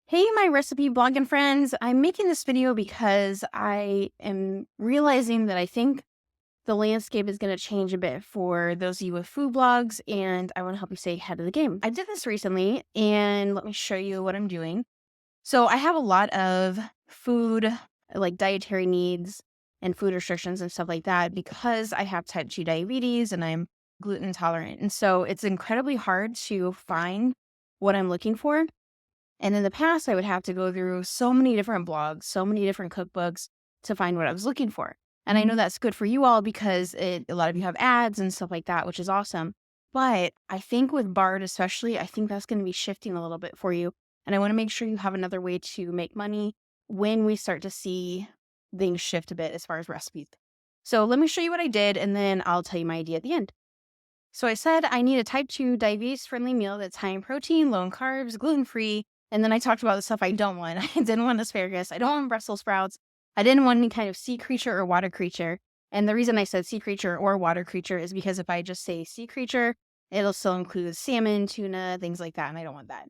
Hey, my recipe blogging friends. I'm making this video because I am realizing that I think the landscape is going to change a bit for those of you with food blogs, and I want to help you stay ahead of the game. I did this recently, and let me show you what I'm doing. So, I have a lot of food, like dietary needs and food restrictions and stuff like that because I have type 2 diabetes and I'm gluten intolerant. And so, it's incredibly hard to find what I'm looking for. And in the past, I would have to go through so many different blogs, so many different cookbooks to find what I was looking for. And I know that's good for you all because a lot of you have ads and stuff like that, which is awesome. But I think with Bard, especially, I think that's going to be shifting a little bit for you. And I want to make sure you have another way to make money when we start to see things shift a bit as far as recipes. So let me show you what I did, and then I'll tell you my idea at the end. So I said I need a type 2 diabetes friendly meal that's high in protein, low in carbs, gluten free. And then I talked about the stuff I don't want. I didn't want asparagus. I don't want Brussels sprouts. I didn't want any kind of sea creature or water creature. And the reason I said sea creature or water creature is because if I just say sea creature, it'll still include salmon, tuna, things like that. And I don't want that.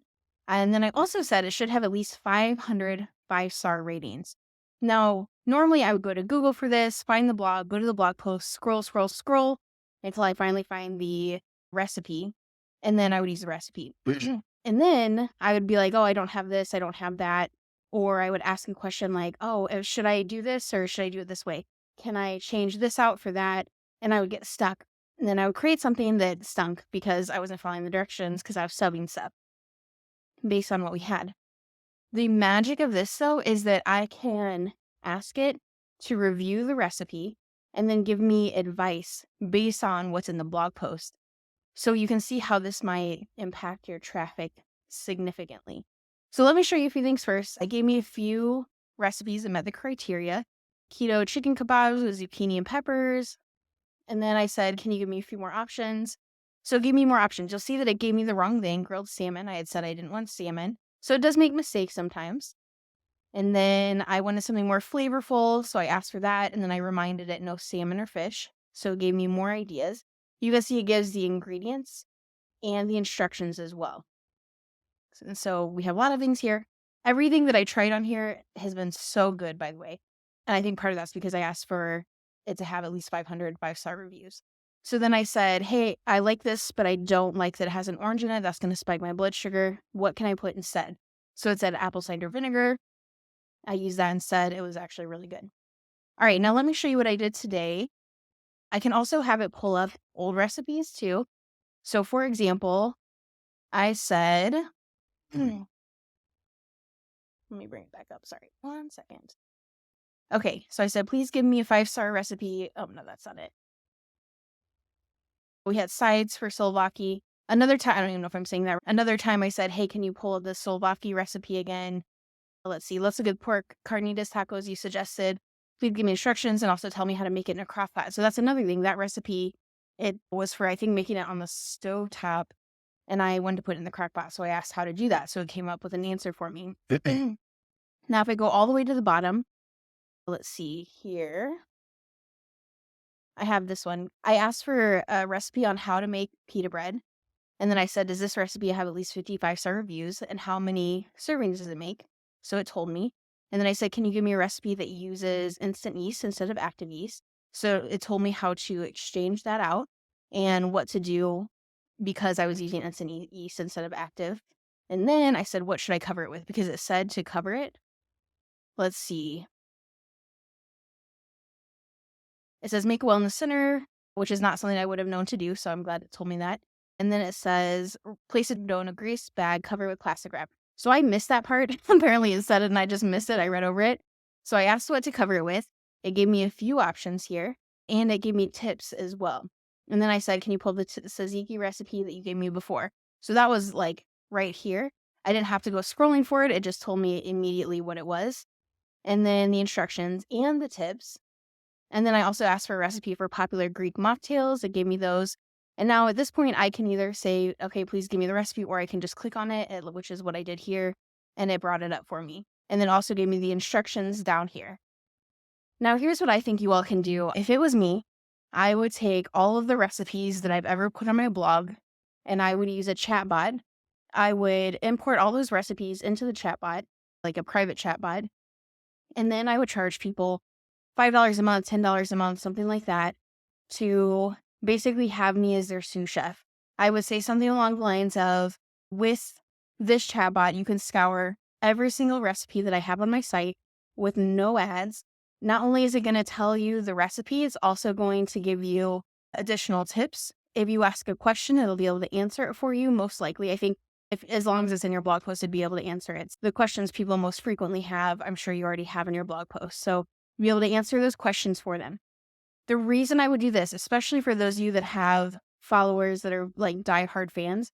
And then I also said it should have at least 500 5-star ratings. Now, normally I would go to Google for this, find the blog, go to the blog post, scroll until I finally find the recipe, and then I would use the recipe. And then I would be like, "Oh, I don't have this, I don't have that." Or I would ask a question like, "Oh, should I do this or should I do it this way? Can I change this out for that?" And I would get stuck. And then I would create something that stunk because I wasn't following the directions because I was subbing stuff based on what we had. The magic of this, though, is that I can ask it to review the recipe and then give me advice based on what's in the blog post. So you can see how this might impact your traffic significantly. So let me show you a few things first. I gave me a few recipes that met the criteria. Keto chicken kebabs with zucchini and peppers. And then I said, can you give me a few more options? So give me more options. You'll see that it gave me the wrong thing, grilled salmon. I had said I didn't want salmon. So it does make mistakes sometimes. And then I wanted something more flavorful, so I asked for that, and then I reminded it no salmon or fish, so it gave me more ideas. You can see it gives the ingredients and the instructions as well. And so we have a lot of things here. Everything that I tried on here has been so good, by the way. And I think part of that's because I asked for it to have at least 500 5-star reviews. So then I said, hey, I like this, but I don't like that it has an orange in it. That's going to spike my blood sugar. What can I put instead? So it said apple cider vinegar. I used that instead. It was actually really good. All right, now let me show you what I did today. I can also have it pull up old recipes too. So for example, I said, let me bring it back up. Sorry, 1 second. Okay, so I said, please give me a 5-star recipe. Oh, no, that's not it. We had sides for souvlaki. Another time, I don't even know if I'm saying that. Another time I said, hey, can you pull up the souvlaki recipe again? Let's see. Let's look at pork carnitas tacos you suggested. Please give me instructions and also tell me how to make it in a crock pot. So that's another thing. That recipe, it was for, I think, making it on the stovetop. And I wanted to put it in the crock pot. So I asked how to do that. So it came up with an answer for me. Now, if I go all the way to the bottom, let's see here. I have this one. I asked for a recipe on how to make pita bread. And then I said, does this recipe have at least 55-star reviews? And how many servings does it make? So it told me. And then I said, can you give me a recipe that uses instant yeast instead of active yeast? So it told me how to exchange that out and what to do because I was using instant yeast instead of active. And then I said, what should I cover it with? Because it said to cover it. Let's see. It says make well in the center, which is not something I would have known to do. So I'm glad it told me that. And then it says place a dough in a grease bag, cover it with plastic wrap. So I missed that part. Apparently it said it and I just missed it. I read over it. So I asked what to cover it with. It gave me a few options here and it gave me tips as well. And then I said, can you pull the tzatziki recipe that you gave me before? So that was like right here. I didn't have to go scrolling for it. It just told me immediately what it was. And then the instructions and the tips. And then I also asked for a recipe for popular Greek mocktails. It gave me those. And now at this point, I can either say, okay, please give me the recipe, or I can just click on it, which is what I did here, and it brought it up for me. And then also gave me the instructions down here. Now, here's what I think you all can do. If it was me, I would take all of the recipes that I've ever put on my blog, and I would use a chatbot I would import all those recipes into the chatbot, like a private chatbot, and then I would charge people $5 a month, $10 a month, something like that, to basically have me as their sous chef. I would say something along the lines of, with this chatbot, you can scour every single recipe that I have on my site with no ads. Not only is it going to tell you the recipe, it's also going to give you additional tips. If you ask a question, it'll be able to answer it for you. Most likely, I think, if as long as it's in your blog post, it'd be able to answer it. The questions people most frequently have, I'm sure you already have in your blog post. So be able to answer those questions for them. The reason I would do this, especially for those of you that have followers that are like diehard fans,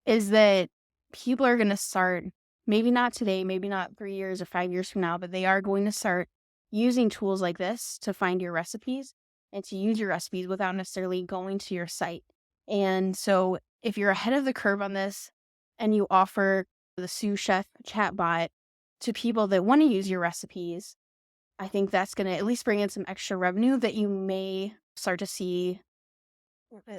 is that people are going to start, maybe not today, maybe not 3 years or 5 years from now, but they are going to start using tools like this to find your recipes and to use your recipes without necessarily going to your site. And so if you're ahead of the curve on this and you offer the sous chef chatbot to people that want to use your recipes, I think that's going to at least bring in some extra revenue that you may start to see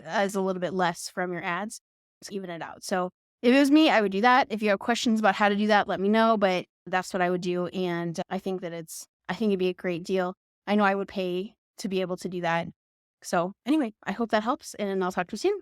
as a little bit less from your ads to even it out. So if it was me, I would do that. If you have questions about how to do that, let me know, but that's what I would do. And I think it'd be a great deal. I know I would pay to be able to do that. So anyway, I hope that helps, and I'll talk to you soon.